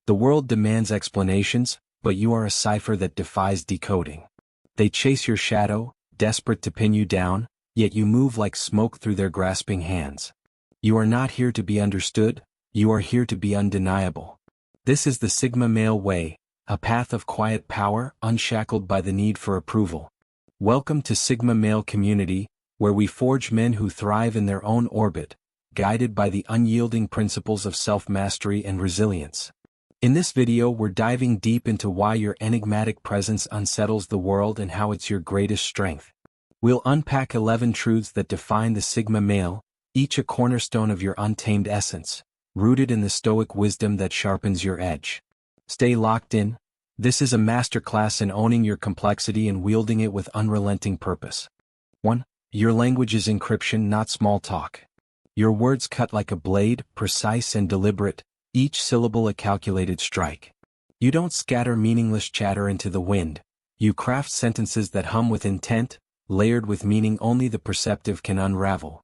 The world demands explanations, but you are a cipher that defies decoding. They chase your shadow, desperate to pin you down, yet you move like smoke through their grasping hands. You are not here to be understood, you are here to be undeniable. This is the Sigma Male way, a path of quiet power unshackled by the need for approval. Welcome to Sigma Male Community, where we forge men who thrive in their own orbit, guided by the unyielding principles of self-mastery and resilience. In this video we're diving deep into why your enigmatic presence unsettles the world and how it's your greatest strength. We'll unpack 11 truths that define the Sigma Male, each a cornerstone of your untamed essence, rooted in the stoic wisdom that sharpens your edge. Stay locked in. This is a masterclass in owning your complexity and wielding it with unrelenting purpose. 1. Your language is encryption, not small talk. Your words cut like a blade, precise and deliberate, each syllable a calculated strike. You don't scatter meaningless chatter into the wind. You craft sentences that hum with intent, layered with meaning only the perceptive can unravel.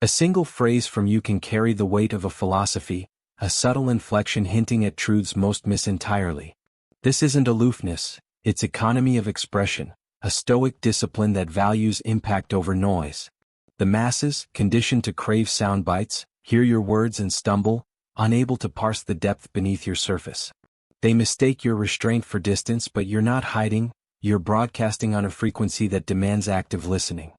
A single phrase from you can carry the weight of a philosophy, a subtle inflection hinting at truths most miss entirely. This isn't aloofness, it's economy of expression, a stoic discipline that values impact over noise. The masses, conditioned to crave sound bites, hear your words and stumble, unable to parse the depth beneath your surface. They mistake your restraint for distance, but you're not hiding, you're broadcasting on a frequency that demands active listening.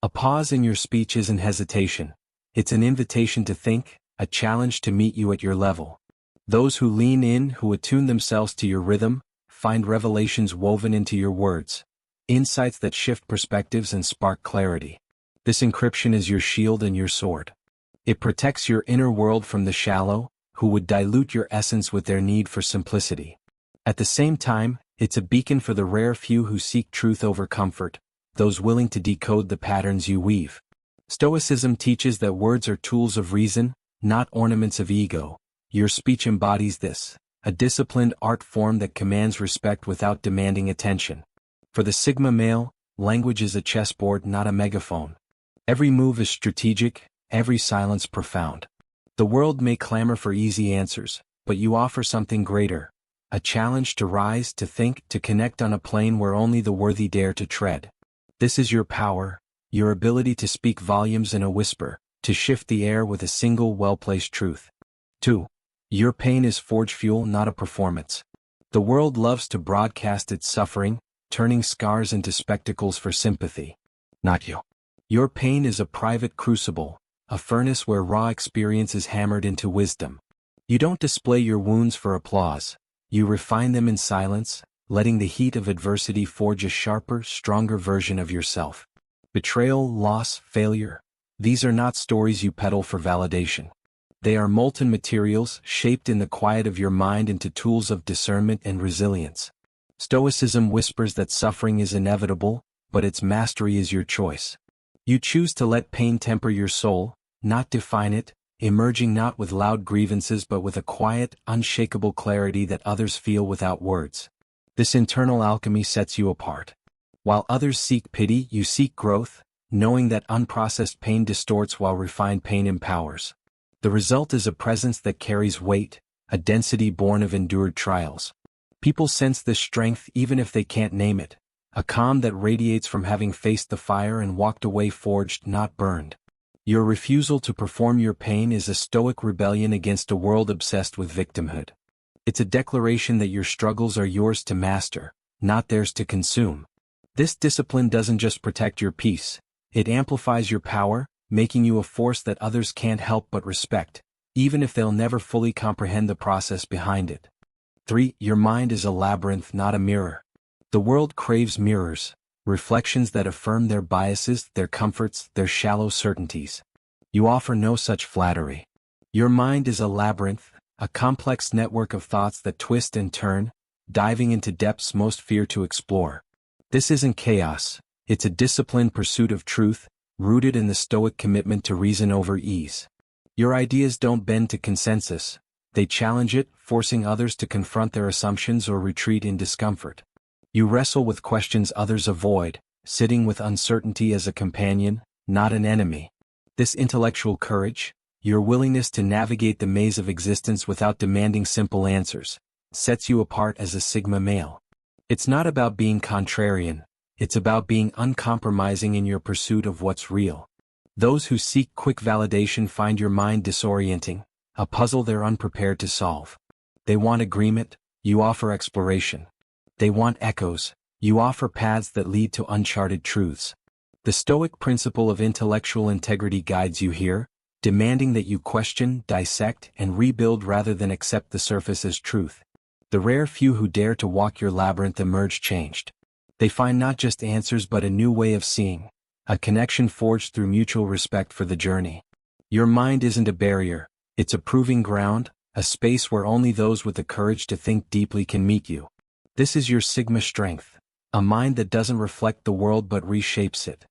A pause in your speech isn't hesitation, it's an invitation to think, a challenge to meet you at your level. Those who lean in, who attune themselves to your rhythm, find revelations woven into your words, insights that shift perspectives and spark clarity. This encryption is your shield and your sword. It protects your inner world from the shallow, who would dilute your essence with their need for simplicity. At the same time, it's a beacon for the rare few who seek truth over comfort, those willing to decode the patterns you weave. Stoicism teaches that words are tools of reason, not ornaments of ego. Your speech embodies this, a disciplined art form that commands respect without demanding attention. For the Sigma Male, language is a chessboard, not a megaphone. Every move is strategic, every silence profound. The world may clamor for easy answers, but you offer something greater, a challenge to rise, to think, to connect on a plane where only the worthy dare to tread. This is your power, your ability to speak volumes in a whisper, to shift the air with a single well-placed truth. 2. Your pain is forge fuel, not a performance. The world loves to broadcast its suffering, turning scars into spectacles for sympathy. Not you. Your pain is a private crucible, a furnace where raw experience is hammered into wisdom. You don't display your wounds for applause. You refine them in silence, letting the heat of adversity forge a sharper, stronger version of yourself. Betrayal, loss, failure. These are not stories you peddle for validation. They are molten materials shaped in the quiet of your mind into tools of discernment and resilience. Stoicism whispers that suffering is inevitable, but its mastery is your choice. You choose to let pain temper your soul, not define it, emerging not with loud grievances but with a quiet, unshakable clarity that others feel without words. This internal alchemy sets you apart. While others seek pity, you seek growth, knowing that unprocessed pain distorts while refined pain empowers. The result is a presence that carries weight, a density born of endured trials. People sense this strength even if they can't name it, a calm that radiates from having faced the fire and walked away forged, not burned. Your refusal to perform your pain is a stoic rebellion against a world obsessed with victimhood. It's a declaration that your struggles are yours to master, not theirs to consume. This discipline doesn't just protect your peace, it amplifies your power, making you a force that others can't help but respect, even if they'll never fully comprehend the process behind it. 3. Your mind is a labyrinth, not a mirror. The world craves mirrors, reflections that affirm their biases, their comforts, their shallow certainties. You offer no such flattery. Your mind is a labyrinth, a complex network of thoughts that twist and turn, diving into depths most fear to explore. This isn't chaos, it's a disciplined pursuit of truth, rooted in the stoic commitment to reason over ease. Your ideas don't bend to consensus, they challenge it, forcing others to confront their assumptions or retreat in discomfort. You wrestle with questions others avoid, sitting with uncertainty as a companion, not an enemy. This intellectual courage, your willingness to navigate the maze of existence without demanding simple answers, sets you apart as a Sigma male. It's not about being contrarian, it's about being uncompromising in your pursuit of what's real. Those who seek quick validation find your mind disorienting, a puzzle they're unprepared to solve. They want agreement, you offer exploration. They want echoes, you offer paths that lead to uncharted truths. The Stoic principle of intellectual integrity guides you here, demanding that you question, dissect, and rebuild rather than accept the surface as truth. The rare few who dare to walk your labyrinth emerge changed. They find not just answers but a new way of seeing, a connection forged through mutual respect for the journey. Your mind isn't a barrier, it's a proving ground, a space where only those with the courage to think deeply can meet you. This is your Sigma strength, a mind that doesn't reflect the world but reshapes it.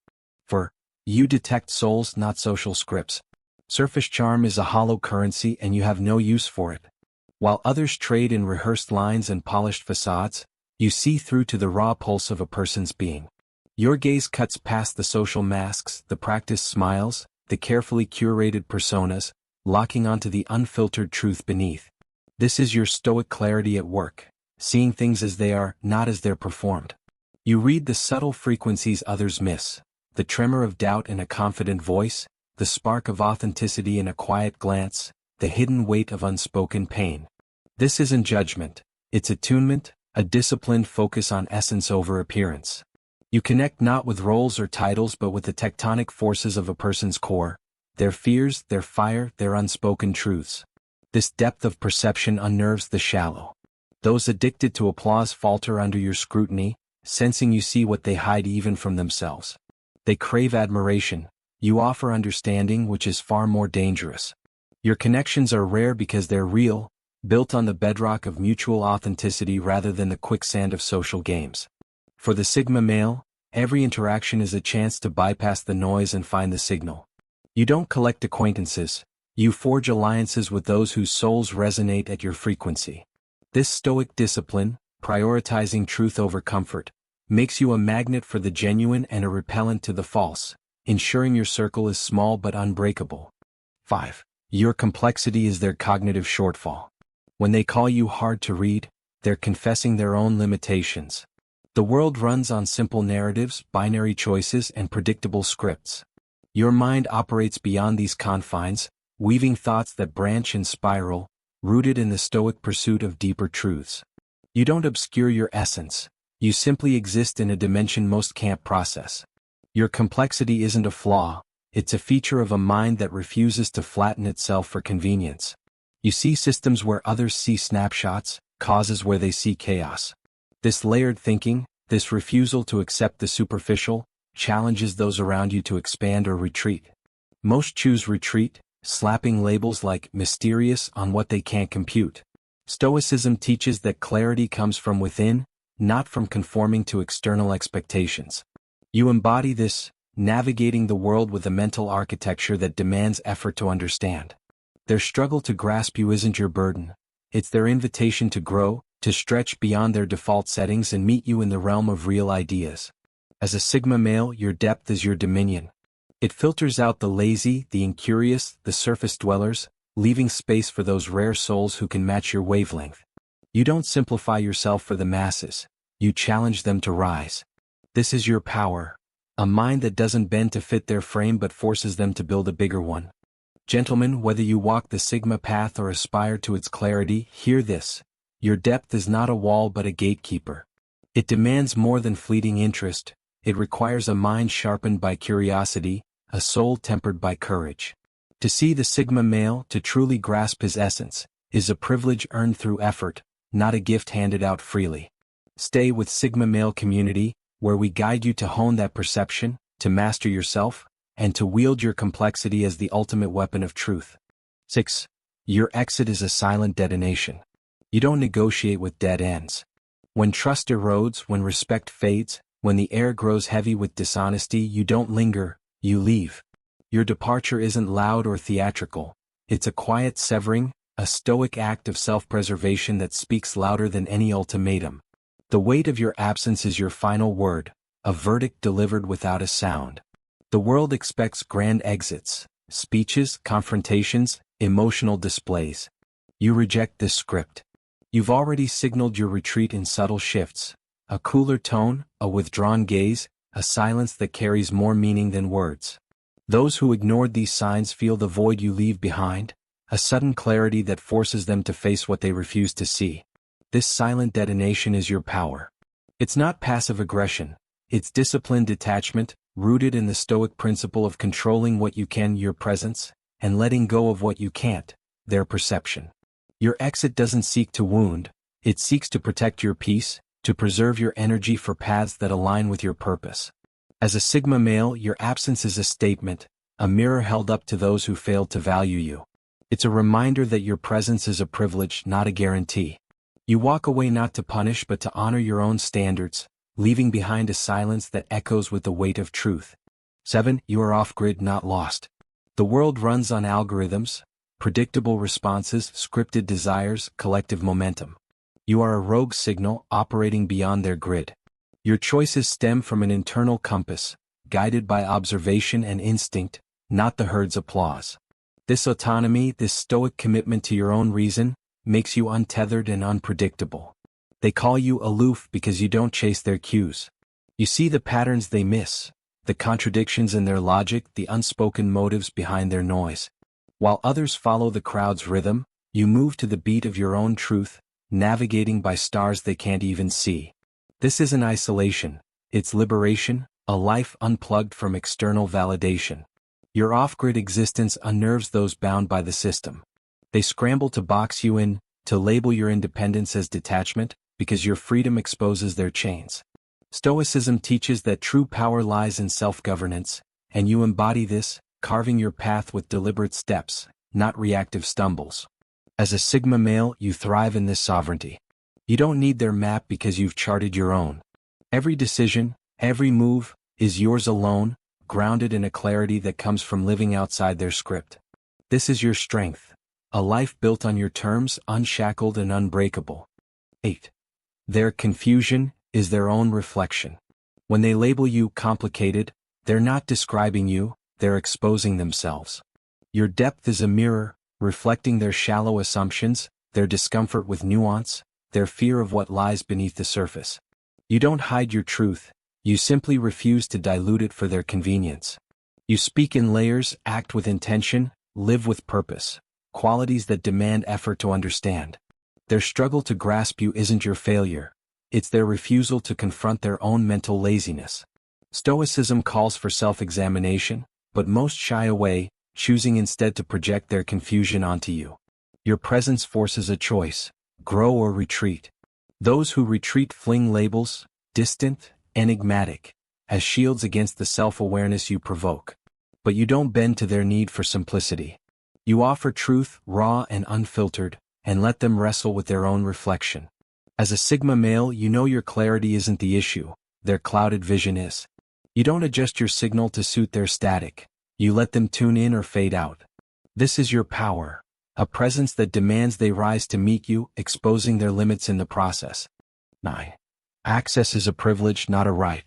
For you detect souls, not social scripts. Surface charm is a hollow currency and you have no use for it. While others trade in rehearsed lines and polished facades, you see through to the raw pulse of a person's being. Your gaze cuts past the social masks, the practiced smiles, the carefully curated personas, locking onto the unfiltered truth beneath. This is your Stoic clarity at work, seeing things as they are, not as they're performed. You read the subtle frequencies others miss, the tremor of doubt in a confident voice, the spark of authenticity in a quiet glance, the hidden weight of unspoken pain. This isn't judgment, it's attunement, a disciplined focus on essence over appearance. You connect not with roles or titles but with the tectonic forces of a person's core, their fears, their fire, their unspoken truths. This depth of perception unnerves the shallow. Those addicted to applause falter under your scrutiny, sensing you see what they hide even from themselves. They crave admiration, you offer understanding, which is far more dangerous. Your connections are rare because they're real, built on the bedrock of mutual authenticity rather than the quicksand of social games. For the Sigma male, every interaction is a chance to bypass the noise and find the signal. You don't collect acquaintances, you forge alliances with those whose souls resonate at your frequency. This Stoic discipline, prioritizing truth over comfort, makes you a magnet for the genuine and a repellent to the false, ensuring your circle is small but unbreakable. 5. Your complexity is their cognitive shortfall. When they call you hard to read, they're confessing their own limitations. The world runs on simple narratives, binary choices, and predictable scripts. Your mind operates beyond these confines, weaving thoughts that branch and spiral, rooted in the Stoic pursuit of deeper truths. You don't obscure your essence, you simply exist in a dimension most can't process. Your complexity isn't a flaw, it's a feature of a mind that refuses to flatten itself for convenience. You see systems where others see snapshots, causes where they see chaos. This layered thinking, this refusal to accept the superficial, challenges those around you to expand or retreat. Most choose retreat, slapping labels like mysterious on what they can't compute. Stoicism teaches that clarity comes from within, not from conforming to external expectations. You embody this, navigating the world with a mental architecture that demands effort to understand. Their struggle to grasp you isn't your burden, it's their invitation to grow, to stretch beyond their default settings and meet you in the realm of real ideas. As a Sigma male, your depth is your dominion. It filters out the lazy, the incurious, the surface dwellers, leaving space for those rare souls who can match your wavelength. You don't simplify yourself for the masses, you challenge them to rise. This is your power, a mind that doesn't bend to fit their frame but forces them to build a bigger one. Gentlemen, whether you walk the Sigma path or aspire to its clarity, hear this. Your depth is not a wall but a gatekeeper. It demands more than fleeting interest, it requires a mind sharpened by curiosity, a soul tempered by courage. To see the Sigma male, to truly grasp his essence, is a privilege earned through effort, not a gift handed out freely. Stay with Sigma male community, where we guide you to hone that perception, to master yourself, and to wield your complexity as the ultimate weapon of truth. 6. Your exit is a silent detonation. You don't negotiate with dead ends. When trust erodes, when respect fades, when the air grows heavy with dishonesty, you don't linger, you leave. Your departure isn't loud or theatrical, it's a quiet severing, a Stoic act of self-preservation that speaks louder than any ultimatum. The weight of your absence is your final word, a verdict delivered without a sound. The world expects grand exits, speeches, confrontations, emotional displays. You reject this script. You've already signaled your retreat in subtle shifts, a cooler tone, a withdrawn gaze, a silence that carries more meaning than words. Those who ignored these signs feel the void you leave behind, a sudden clarity that forces them to face what they refuse to see. This silent detonation is your power. It's not passive aggression, it's disciplined detachment, rooted in the Stoic principle of controlling what you can, your presence, and letting go of what you can't, their perception. Your exit doesn't seek to wound, it seeks to protect your peace, to preserve your energy for paths that align with your purpose. As a Sigma male, your absence is a statement, a mirror held up to those who failed to value you. It's a reminder that your presence is a privilege, not a guarantee. You walk away not to punish but to honor your own standards, leaving behind a silence that echoes with the weight of truth. 7. You are off-grid, not lost. The world runs on algorithms, predictable responses, scripted desires, collective momentum. You are a rogue signal operating beyond their grid. Your choices stem from an internal compass, guided by observation and instinct, not the herd's applause. This autonomy, this stoic commitment to your own reason, makes you untethered and unpredictable. They call you aloof because you don't chase their cues. You see the patterns they miss, the contradictions in their logic, the unspoken motives behind their noise. While others follow the crowd's rhythm, you move to the beat of your own truth, navigating by stars they can't even see. This isn't isolation, it's liberation, a life unplugged from external validation. Your off-grid existence unnerves those bound by the system. They scramble to box you in, to label your independence as detachment, because your freedom exposes their chains. Stoicism teaches that true power lies in self-governance, and you embody this, carving your path with deliberate steps, not reactive stumbles. As a Sigma male, you thrive in this sovereignty. You don't need their map because you've charted your own. Every decision, every move, is yours alone, grounded in a clarity that comes from living outside their script. This is your strength, a life built on your terms, unshackled and unbreakable. 8. Their confusion is their own reflection. When they label you complicated, they're not describing you, they're exposing themselves. Your depth is a mirror, reflecting their shallow assumptions, their discomfort with nuance, their fear of what lies beneath the surface. You don't hide your truth, you simply refuse to dilute it for their convenience. You speak in layers, act with intention, live with purpose, qualities that demand effort to understand. Their struggle to grasp you isn't your failure, it's their refusal to confront their own mental laziness. Stoicism calls for self-examination, but most shy away, choosing instead to project their confusion onto you. Your presence forces a choice, grow or retreat. Those who retreat fling labels, distant, enigmatic, as shields against the self-awareness you provoke. But you don't bend to their need for simplicity. You offer truth, raw and unfiltered, and let them wrestle with their own reflection. As a Sigma male, you know your clarity isn't the issue, their clouded vision is. You don't adjust your signal to suit their static, you let them tune in or fade out. This is your power, a presence that demands they rise to meet you, exposing their limits in the process. 9. Access is a privilege, not a right.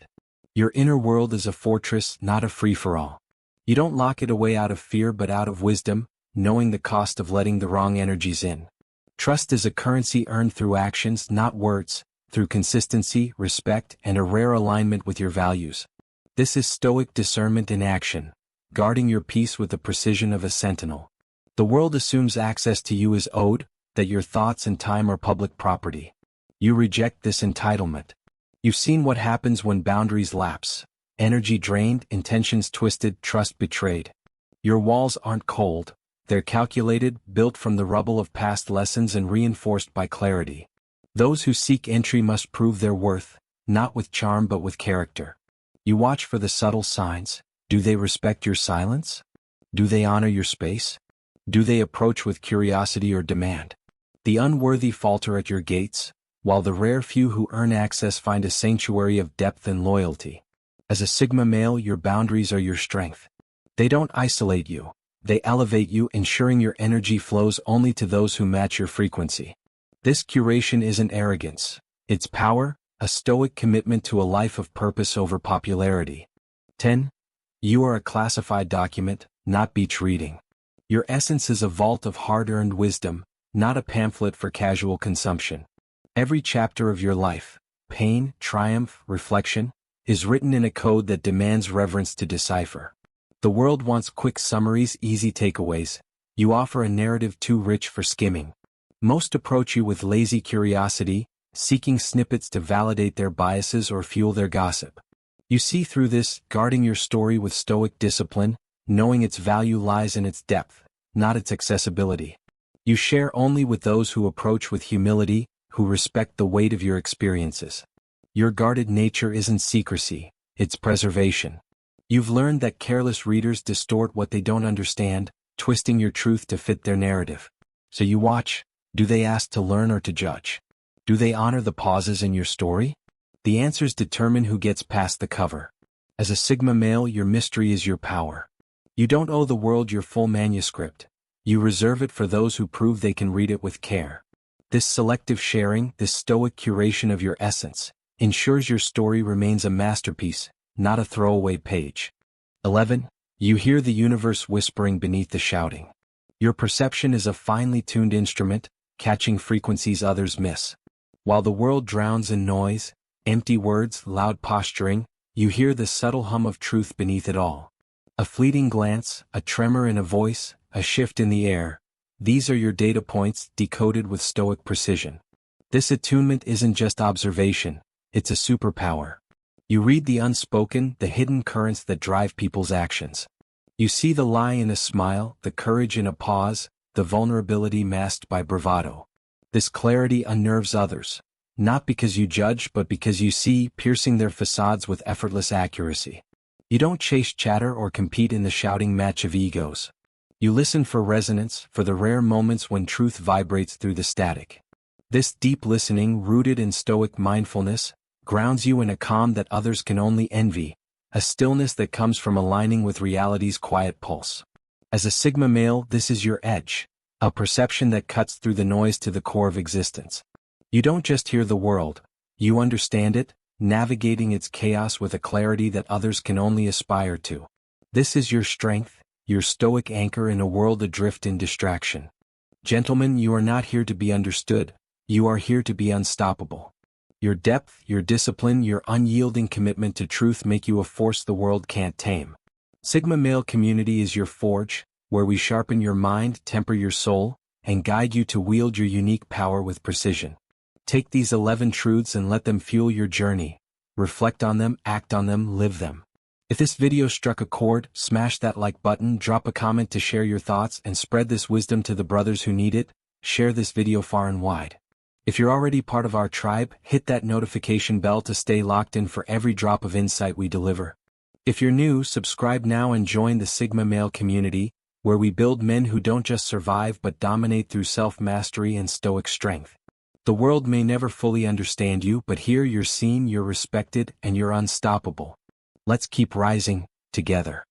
Your inner world is a fortress, not a free-for-all. You don't lock it away out of fear but out of wisdom, knowing the cost of letting the wrong energies in. Trust is a currency earned through actions, not words, through consistency, respect, and a rare alignment with your values. This is stoic discernment in action, guarding your peace with the precision of a sentinel. The world assumes access to you is owed, that your thoughts and time are public property. You reject this entitlement. You've seen what happens when boundaries lapse. Energy drained, intentions twisted, trust betrayed. Your walls aren't cold, they're calculated, built from the rubble of past lessons and reinforced by clarity. Those who seek entry must prove their worth, not with charm but with character. You watch for the subtle signs. Do they respect your silence? Do they honor your space? Do they approach with curiosity or demand? The unworthy falter at your gates, while the rare few who earn access find a sanctuary of depth and loyalty. As a Sigma male, your boundaries are your strength. They don't isolate you, they elevate you, ensuring your energy flows only to those who match your frequency. This curation isn't arrogance, it's power, a stoic commitment to a life of purpose over popularity. 10. You are a classified document, not beach reading. Your essence is a vault of hard-earned wisdom, not a pamphlet for casual consumption. Every chapter of your life, pain, triumph, reflection, is written in a code that demands reverence to decipher. The world wants quick summaries, easy takeaways. You offer a narrative too rich for skimming. Most approach you with lazy curiosity, seeking snippets to validate their biases or fuel their gossip. You see through this, guarding your story with stoic discipline, knowing its value lies in its depth, not its accessibility. You share only with those who approach with humility, who respect the weight of your experiences. Your guarded nature isn't secrecy, it's preservation. You've learned that careless readers distort what they don't understand, twisting your truth to fit their narrative. So you watch. Do they ask to learn or to judge? Do they honor the pauses in your story? The answers determine who gets past the cover. As a Sigma male, your mystery is your power. You don't owe the world your full manuscript. You reserve it for those who prove they can read it with care. This selective sharing, this stoic curation of your essence, ensures your story remains a masterpiece, not a throwaway page. 11. You hear the universe whispering beneath the shouting. Your perception is a finely tuned instrument, catching frequencies others miss. While the world drowns in noise, empty words, loud posturing, you hear the subtle hum of truth beneath it all. A fleeting glance, a tremor in a voice, a shift in the air. These are your data points decoded with stoic precision. This attunement isn't just observation, it's a superpower. You read the unspoken, the hidden currents that drive people's actions. You see the lie in a smile, the courage in a pause, the vulnerability masked by bravado. This clarity unnerves others, not because you judge but because you see, piercing their facades with effortless accuracy. You don't chase chatter or compete in the shouting match of egos. You listen for resonance, for the rare moments when truth vibrates through the static. This deep listening, rooted in stoic mindfulness, grounds you in a calm that others can only envy, a stillness that comes from aligning with reality's quiet pulse. As a Sigma male, this is your edge, a perception that cuts through the noise to the core of existence. You don't just hear the world, you understand it, navigating its chaos with a clarity that others can only aspire to. This is your strength, your stoic anchor in a world adrift in distraction. Gentlemen, you are not here to be understood, you are here to be unstoppable. Your depth, your discipline, your unyielding commitment to truth make you a force the world can't tame. Sigma Male Community is your forge, where we sharpen your mind, temper your soul, and guide you to wield your unique power with precision. Take these 11 truths and let them fuel your journey. Reflect on them, act on them, live them. If this video struck a chord, smash that like button, drop a comment to share your thoughts, and spread this wisdom to the brothers who need it. Share this video far and wide. If you're already part of our tribe, hit that notification bell to stay locked in for every drop of insight we deliver. If you're new, subscribe now and join the Sigma Male Community, where we build men who don't just survive but dominate through self-mastery and stoic strength. The world may never fully understand you, but here you're seen, you're respected, and you're unstoppable. Let's keep rising, together.